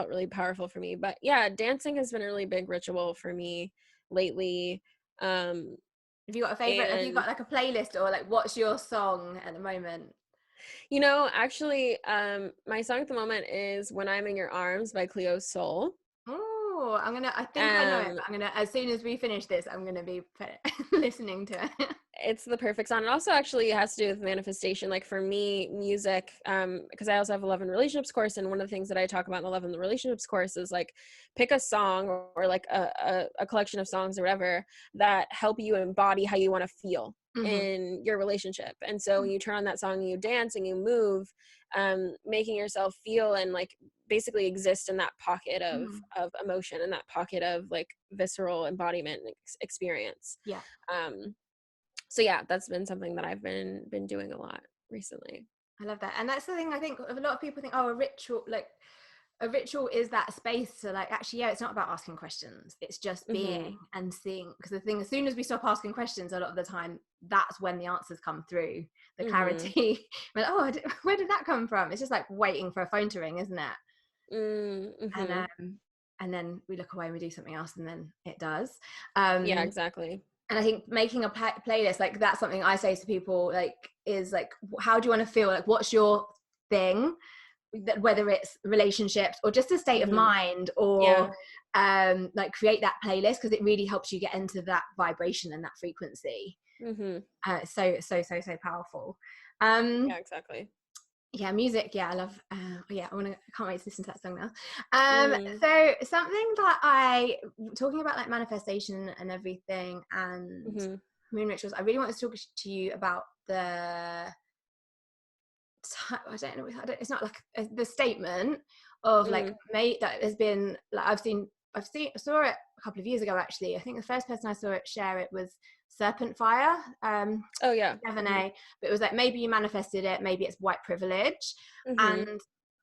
Speaker 2: really powerful for me. But yeah, dancing has been a really big ritual for me lately. Have
Speaker 1: you got a favorite? Have you got like a playlist, or like what's your song at the moment?
Speaker 2: You know, actually, my song at the moment is When I'm in Your Arms by Cleo Sol.
Speaker 1: Oh, I think I know it. But as soon as we finish this, I'm gonna be listening to it.
Speaker 2: It's the perfect song. It also actually has to do with manifestation. Like for me, music, because I also have a love and relationships course, and one of the things that I talk about in the love and the relationships course is like pick a song or like a collection of songs or whatever that help you embody how you want to feel in your relationship. And so when you turn on that song and you dance and you move, making yourself feel and like basically exist in that pocket of emotion and that pocket of like visceral embodiment experience. So yeah, that's been something that I've been doing a lot recently.
Speaker 1: I love that. And that's the thing, I think a lot of people think, oh, a ritual is that space to like, actually, yeah, it's not about asking questions. It's just being and seeing. Because the thing, as soon as we stop asking questions, a lot of the time, that's when the answers come through, the clarity. We're like, oh, where did that come from? It's just like waiting for a phone to ring, isn't it? And then we look away and we do something else, and then it does.
Speaker 2: Yeah, exactly.
Speaker 1: And I think making a playlist, like that's something I say to people, like, is like, how do you want to feel? Like, what's your thing? That whether it's relationships or just a state of mind, or like create that playlist, because it really helps you get into that vibration and that frequency. So powerful.
Speaker 2: Yeah, exactly.
Speaker 1: Yeah, music. Yeah, I love. I can't wait to listen to that song now. So something that talking about like manifestation and everything, and moon rituals. I really want to talk to you about I don't know. It's not like the statement of like mate that has been like I saw it a couple of years ago actually. I think the first person I saw it share it was Serpent Fire.
Speaker 2: Oh yeah,
Speaker 1: But it was like, maybe you manifested it, maybe it's white privilege. And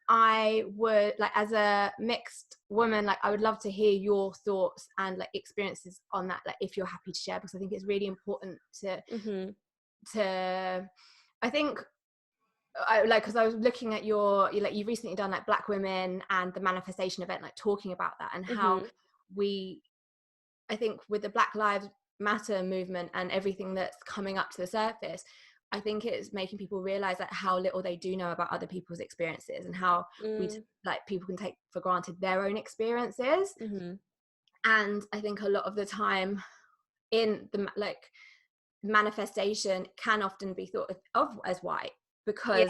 Speaker 1: I would like, as a mixed woman, like I would love to hear your thoughts and like experiences on that, like if you're happy to share, because I think it's really important to I think because I was looking at you've recently done like Black women and the manifestation event, like talking about that and how I think with the Black Lives Matter movement and everything that's coming up to the surface, I think it's making people realize that how little they do know about other people's experiences, and how like people can take for granted their own experiences.
Speaker 2: Mm-hmm.
Speaker 1: And I think a lot of the time in the like manifestation can often be thought of as white because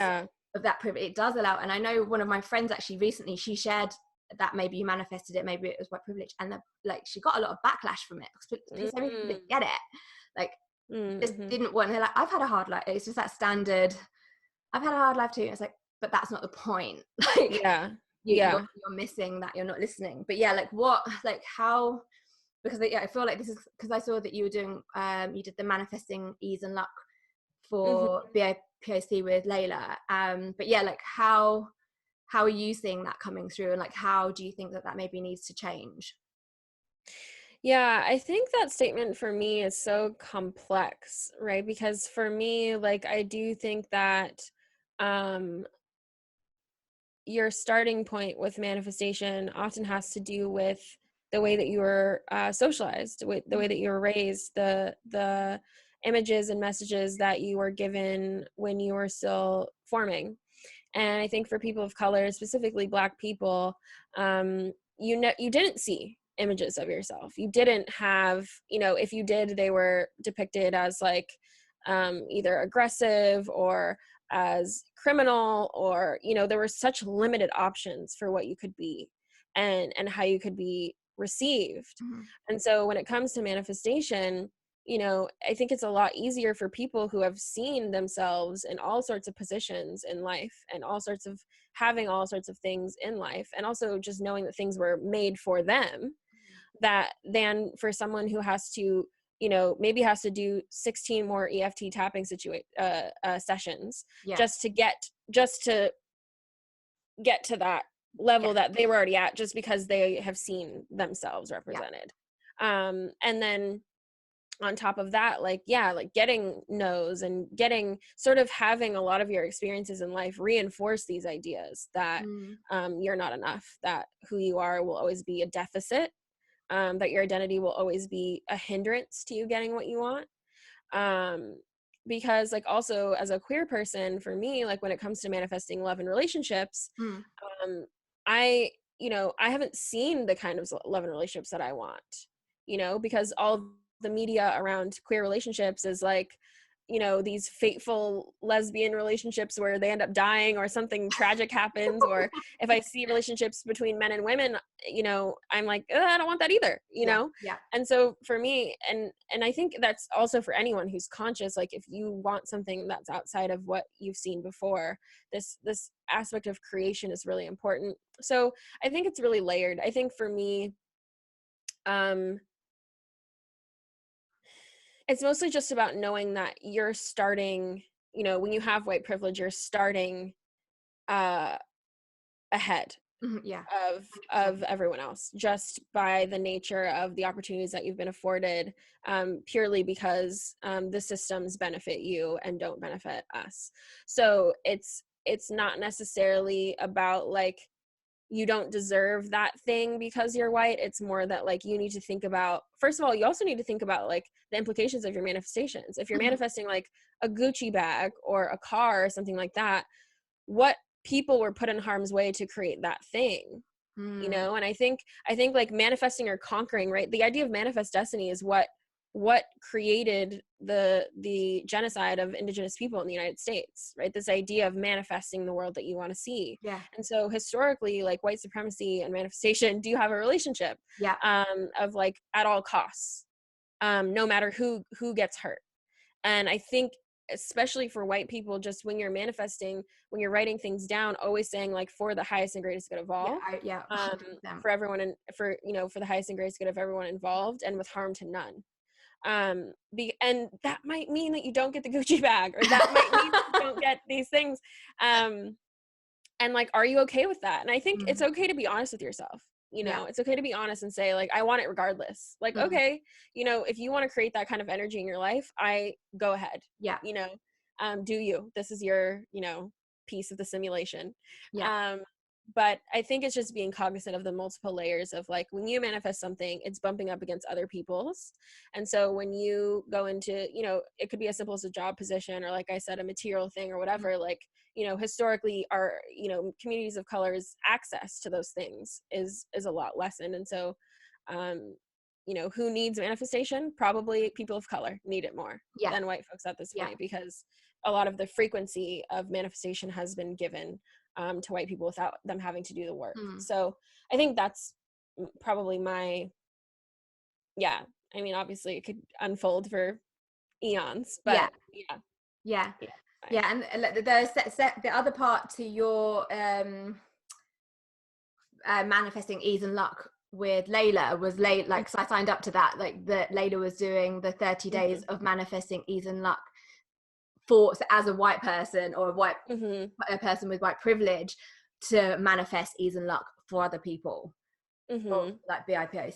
Speaker 1: of that privilege it does allow. And I know one of my friends actually recently, she shared that maybe you manifested it, maybe it was white privilege, and like she got a lot of backlash from it because so many people didn't get it, like just didn't want. They're like, I've had a hard life, it's just that standard, I've had a hard life too. It's like, but that's not the point. Like you're missing that, you're not listening. But yeah, like what, like how, because I feel like this is because I saw that you were doing you did the manifesting ease and luck for BIPOC with Layla, but yeah, like how are you seeing that coming through, and like how do you think that maybe needs to change?
Speaker 2: Yeah, I think that statement for me is so complex, right? Because for me, like, I do think that your starting point with manifestation often has to do with the way that you were socialized, with the way that you were raised, the images and messages that you were given when you were still forming. And I think for people of color, specifically Black people, you didn't see images of yourself. You didn't have, if you did, they were depicted as like either aggressive or as criminal, or there were such limited options for what you could be and how you could be received. And so when it comes to manifestation, I think it's a lot easier for people who have seen themselves in all sorts of positions in life and having all sorts of things in life, and also just knowing that things were made for them, than for someone who has to, maybe has to do 16 more EFT tapping sessions just to get to that level that they were already at, just because they have seen themselves represented. And then on top of that, like getting no's and having a lot of your experiences in life reinforce these ideas that you're not enough, that who you are will always be a deficit, that your identity will always be a hindrance to you getting what you want. Because like also as a queer person, for me, like when it comes to manifesting love and relationships, I haven't seen the kind of love and relationships that I want, because all the media around queer relationships is like, these fateful lesbian relationships where they end up dying or something tragic happens. Or if I see relationships between men and women, I'm like, I don't want that either, know? And so for me, and I think that's also for anyone who's conscious, like if you want something that's outside of what you've seen before, this aspect of creation is really important. So I think it's really layered. I think for me, it's mostly just about knowing that you're starting, when you have white privilege, you're starting ahead of everyone else, just by the nature of the opportunities that you've been afforded, purely because the systems benefit you and don't benefit us. So it's not necessarily about like you don't deserve that thing because you're white. It's more that like you need to think about, first of all, you also need to think about like the implications of your manifestations. If you're manifesting like a Gucci bag or a car or something like that, what people were put in harm's way to create that thing, and I think like manifesting or conquering, right? The idea of manifest destiny is what created the genocide of indigenous people in the United States, right? This idea of manifesting the world that you want to see. And so historically, like white supremacy and manifestation do have a relationship, of like at all costs, no matter who gets hurt. And I think especially for white people, just when you're manifesting, when you're writing things down, always saying like for the highest and greatest good of all, for everyone, and for the highest and greatest good of everyone involved, and with harm to none. And that might mean that you don't get the Gucci bag, or that might mean that you don't get these things. And like, are you okay with that? And I think it's okay to be honest with yourself. It's okay to be honest and say like, I want it regardless. Like, okay, if you want to create that kind of energy in your life, go ahead. Do you, this is your, piece of the simulation. But I think it's just being cognizant of the multiple layers of like, when you manifest something, it's bumping up against other people's. And so when you go into, you know, it could be as simple as a job position, or like I said, a material thing or whatever, like, you know, historically our, you know, communities of colors access to those things is a lot lessened. And so, you know, who needs manifestation? Probably people of color need it more than white folks at this point, because a lot of the frequency of manifestation has been given to white people without them having to do the work. So I think that's probably my, I mean, obviously it could unfold for eons, but
Speaker 1: and the other part to your manifesting ease and luck with Layla was like, so I signed up to that, like that Layla was doing the 30 days of manifesting ease and luck for, so as a white person, or a person with white privilege, to manifest ease and luck for other people, or like BIPOC.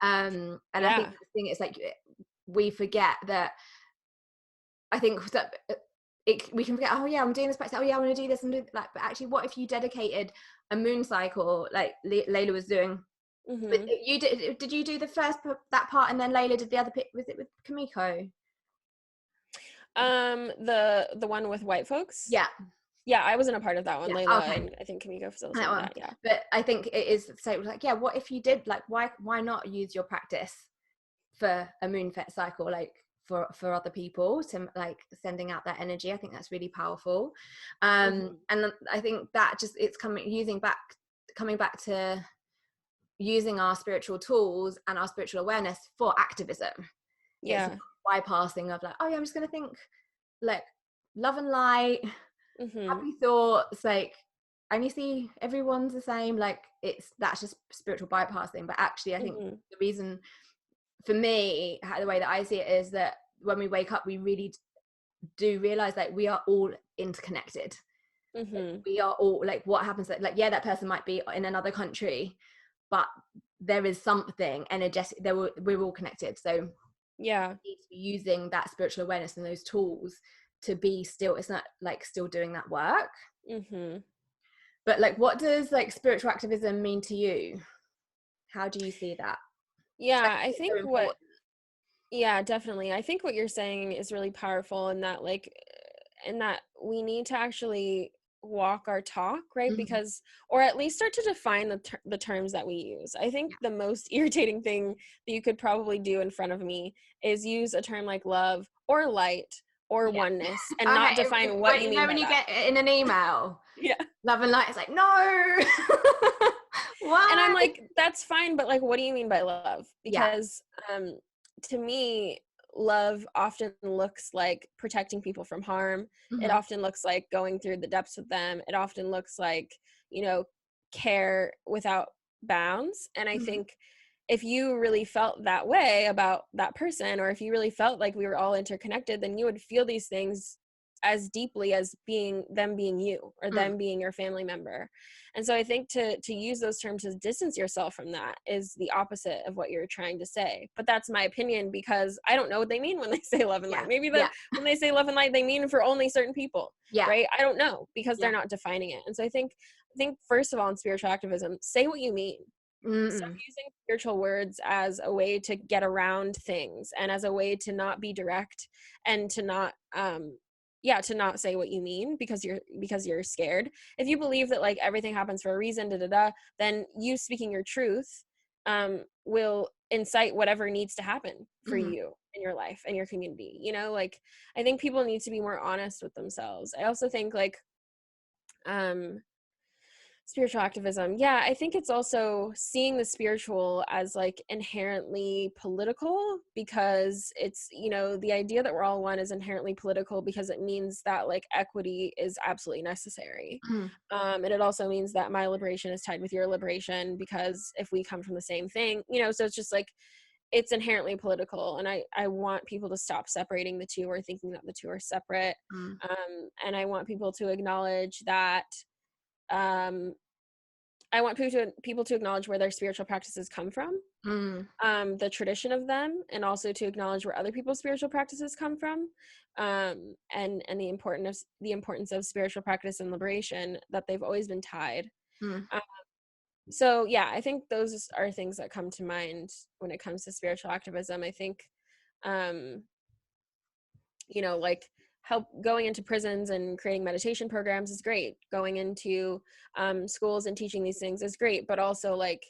Speaker 1: And I think the thing is, like, we forget that, I think that we can forget, oh yeah, I'm doing this practice, oh yeah, I want to do this and do that. But actually, what if you dedicated a moon cycle like Layla was doing? You did you do the first that part, and then Layla did the other bit? Was it with Kamiko?
Speaker 2: The one with white folks? Yeah, I wasn't a part of that one. Layla and I think Kamiko facilitated that.
Speaker 1: But I think it is, so like, what if you did, like, why not use your practice for a moon cycle, like for other people, to like sending out that energy? I think that's really powerful. And I think that just, it's coming back to using our spiritual tools and our spiritual awareness for activism. It's bypassing of like, oh yeah, I'm just gonna think like love and light, happy thoughts, like only see everyone's the same, like that's just spiritual bypassing. But actually, I think the reason, for me, the way that I see it, is that when we wake up, we really do realize that we are all interconnected. We are all, like, what happens, like that person might be in another country, but there is something energetic there, we're all connected. So we need to be using that spiritual awareness and those tools to be still. It's not like still doing that work. But like, what does like spiritual activism mean to you? How do you see that?
Speaker 2: I think definitely, I think what you're saying is really powerful, in that like, in that we need to actually walk our talk, right? Because, or at least start to define the terms that we use. I think the most irritating thing that you could probably do in front of me is use a term like love or light or oneness, and not define what you mean by
Speaker 1: when you
Speaker 2: that.
Speaker 1: get in an email, love and light, it's like, no. Why?
Speaker 2: And I'm like, that's fine, but like, what do you mean by love? Because to me, love often looks like protecting people from harm. It often looks like going through the depths with them. It often looks like, you know, care without bounds. And I think if you really felt that way about that person, or if you really felt like we were all interconnected, then you would feel these things as deeply as them being you, or them being your family member. And so I think to use those terms to distance yourself from that is the opposite of what you're trying to say. But that's my opinion, because I don't know what they mean when they say love and light. Maybe when they say love and light, they mean for only certain people, right? I don't know, because they're not defining it. And so I think first of all, in spiritual activism, say what you mean. Stop using spiritual words as a way to get around things, and as a way to not be direct, and to not to not say what you mean because you're scared. If you believe that like everything happens for a reason, then you speaking your truth will incite whatever needs to happen for you in your life and your community. You know, like, I think people need to be more honest with themselves. I also think like spiritual activism, I think it's also seeing the spiritual as like inherently political, because it's, you know, the idea that we're all one is inherently political, because it means that like equity is absolutely necessary. And it also means that my liberation is tied with your liberation, because if we come from the same thing, you know, so it's just like, it's inherently political. And I want people to stop separating the two, or thinking that the two are separate. And I want people to acknowledge that I want people to acknowledge where their spiritual practices come from, the tradition of them, and also to acknowledge where other people's spiritual practices come from, and the importance of spiritual practice and liberation, that they've always been tied. So yeah, I think those are things that come to mind when it comes to spiritual activism. I think, like help going into prisons and creating meditation programs is great. Going into schools and teaching these things is great, but also like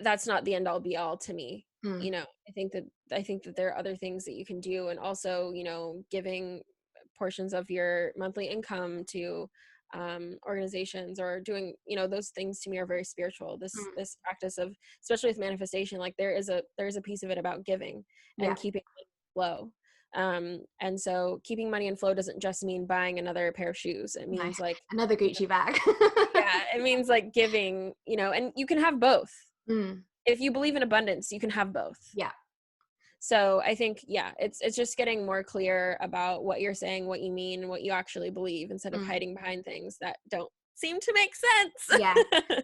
Speaker 2: that's not the end all be all to me. I think that there are other things that you can do, and also, giving portions of your monthly income to organizations, or doing, those things to me are very spiritual. This practice of, especially with manifestation, like there is a piece of it about giving and keeping flow. And so keeping money in flow doesn't just mean buying another pair of shoes. It means like
Speaker 1: another Gucci bag.
Speaker 2: Yeah, it means like giving, and you can have both. If you believe in abundance, you can have both.
Speaker 1: Yeah.
Speaker 2: So I think, it's just getting more clear about what you're saying, what you mean, what you actually believe, instead of hiding behind things that don't seem to make sense.
Speaker 1: Yeah.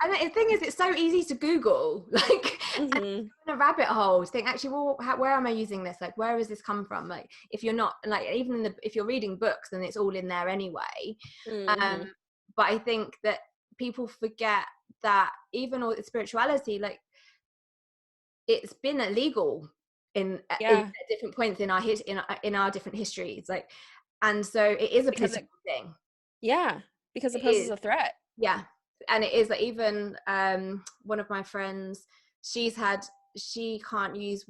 Speaker 1: And the thing is, it's so easy to Google, like, in a rabbit hole to think, actually, well, where am I using this? Like, where has this come from? Like, if you're not, like, even if you're reading books, then it's all in there anyway. But I think that people forget that even all spirituality, like, it's been illegal in different points in our different histories, like, and so it is a political thing.
Speaker 2: Because it poses a threat.
Speaker 1: And it is, like, even one of my friends, she can't use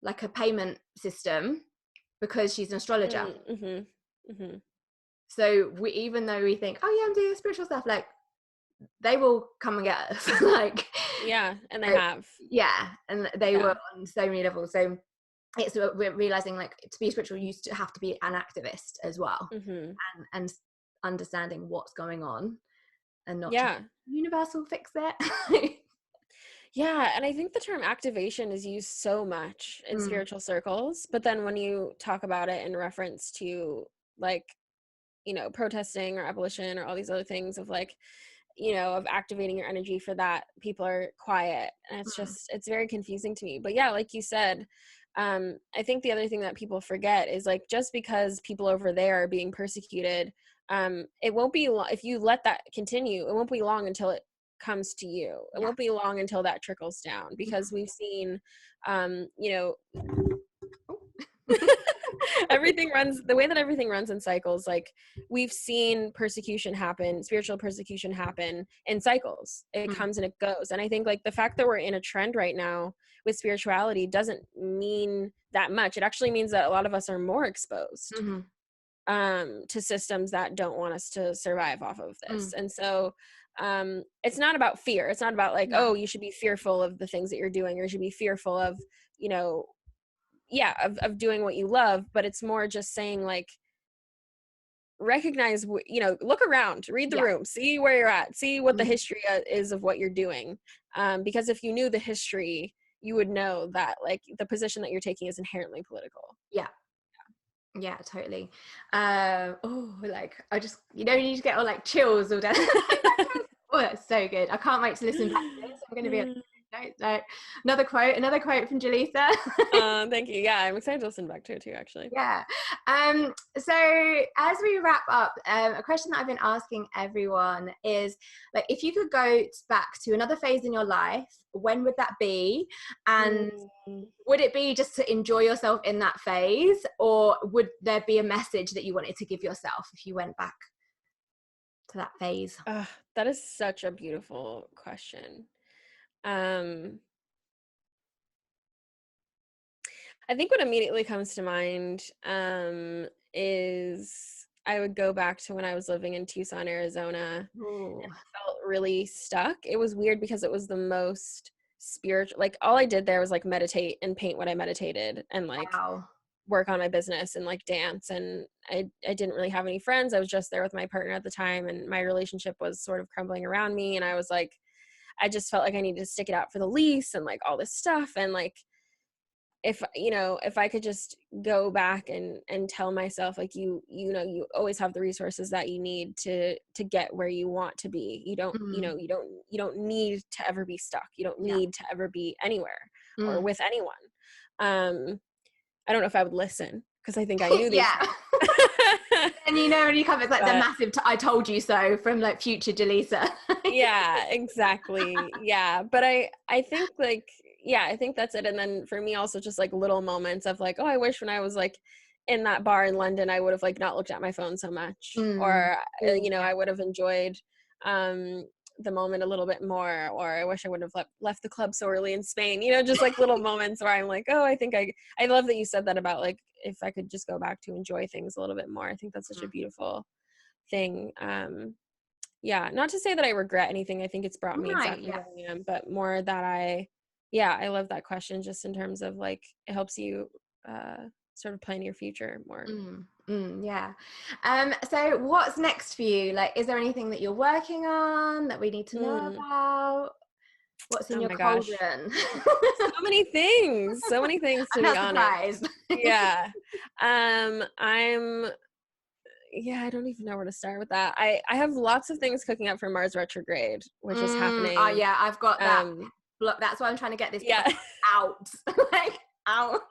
Speaker 1: like a payment system because she's an astrologer. So even though we think, oh yeah, I'm doing spiritual stuff, like, they will come and get us. Like,
Speaker 2: and they have.
Speaker 1: And they were on so many levels. So we're realizing, like, to be spiritual, you used to have to be an activist as well, and understanding what's going on, and not just universal fix it.
Speaker 2: And I think the term activation is used so much in spiritual circles, but then when you talk about it in reference to, like, protesting or abolition or all these other things of, like, of activating your energy for that, people are quiet, and it's very confusing to me. But like you said, I think the other thing that people forget is, like, just because people over there are being persecuted, it won't be long if you let that continue. It won't be long until it comes to you. It won't be long until that trickles down, because we've seen the way that everything runs in cycles. Like, we've seen spiritual persecution happen in cycles. It comes and it goes. And I think, like, the fact that we're in a trend right now with spirituality doesn't mean that much. It actually means that a lot of us are more exposed to systems that don't want us to survive off of this. And so it's not about fear. It's not about, like, oh, you should be fearful of the things that you're doing, or you should be fearful of, of doing what you love. But it's more just saying, like, recognize, look around, read the room, see where you're at, see what the history is of what you're doing. Because if you knew the history, you would know that, like, the position that you're taking is inherently political.
Speaker 1: Yeah, totally. Like, I just, you need to get all, like, chills all down. Oh, that's so good. I can't wait to listen back to this. I'm going to be another quote from Jaliessa.
Speaker 2: Thank you. I'm excited to listen back to it too, actually.
Speaker 1: So as we wrap up, a question that I've been asking everyone is, like, if you could go back to another phase in your life, when would that be? And would it be just to enjoy yourself in that phase, or would there be a message that you wanted to give yourself if you went back to that phase?
Speaker 2: That is such a beautiful question. I think what immediately comes to mind is I would go back to when I was living in Tucson, Arizona. And I felt really stuck. It was weird because it was the most spiritual, like, all I did there was, like, meditate and paint what I meditated, and, like, work on my business and, like, dance. And I didn't really have any friends. I was just there with my partner at the time, and my relationship was sort of crumbling around me. And I was like, I just felt like I needed to stick it out for the lease and, like, all this stuff. And, like, if I could just go back and tell myself, like, you always have the resources that you need to get where you want to be. You don't you don't need to ever be stuck. You don't need to ever be anywhere or with anyone. I don't know if I would listen, because I think I knew these things.
Speaker 1: And when you come, it's like the massive I told you so from like future Jaliessa.
Speaker 2: Yeah, exactly. Yeah, but I think like, yeah, I think that's it. And then for me also, just like little moments of like, oh, I wish when I was like in that bar in London, I would have like not looked at my phone so much, or I would have enjoyed the moment a little bit more, or I wish I would have left the club so early in Spain, just like little moments where I'm like, oh, I think I love that you said that about like, if I could just go back to enjoy things a little bit more. I think that's such a beautiful thing. Yeah, not to say that I regret anything. I think it's brought me exactly where I am, but more that I love that question, just in terms of like, it helps you sort of plan your future more.
Speaker 1: Yeah. So what's next for you? Like, is there anything that you're working on that we need to know about? What's in your cauldron?
Speaker 2: So many things, to
Speaker 1: I'm not
Speaker 2: be honest.
Speaker 1: surprised.
Speaker 2: Yeah. I don't even know where to start with that. I have lots of things cooking up for Mars retrograde, which is happening.
Speaker 1: Oh yeah, I've got that. Look, that's why I'm trying to get this out. Like, out.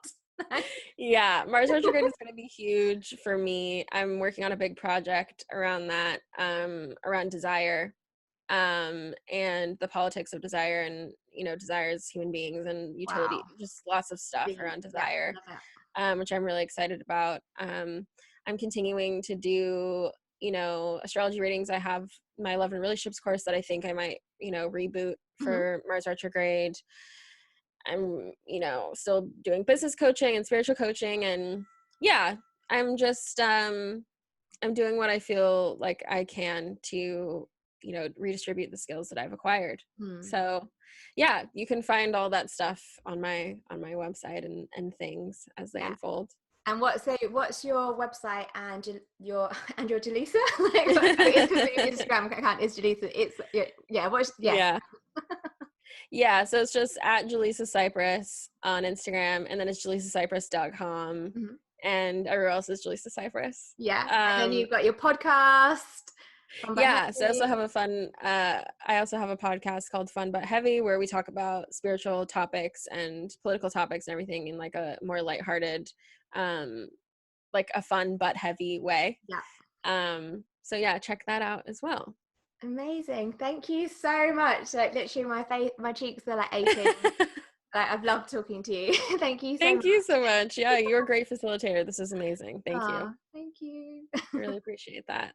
Speaker 2: Yeah, Mars retrograde is going to be huge for me. I'm working on a big project around that, around desire, and the politics of desire, and desire as human beings, and utility. Just lots of stuff around desire, which I'm really excited about. I'm continuing to do astrology readings. I have my love and relationships course that I think I might reboot for Mars retrograde. I'm still doing business coaching and spiritual coaching, and I'm just I'm doing what I feel like I can to redistribute the skills that I've acquired. So you can find all that stuff on my website and things as they unfold.
Speaker 1: And what's your website and your Jaliessa? Like, Instagram account is Jaliessa.
Speaker 2: So it's just at Jaliessa Sipress on Instagram, and then it's jaliessasipress.com, and everywhere else is Jaliessa Sipress.
Speaker 1: And then you've got your podcast.
Speaker 2: So I also have a podcast called Fun But Heavy, where we talk about spiritual topics and political topics and everything in like a more lighthearted, like a fun but heavy way. So check that out as well.
Speaker 1: Amazing. Thank you so much. Like, literally my cheeks are like aching. Like, I've loved talking to you. Thank you so
Speaker 2: much. Yeah, you're a great facilitator. This is amazing. Thank you.
Speaker 1: Thank you.
Speaker 2: I really appreciate that.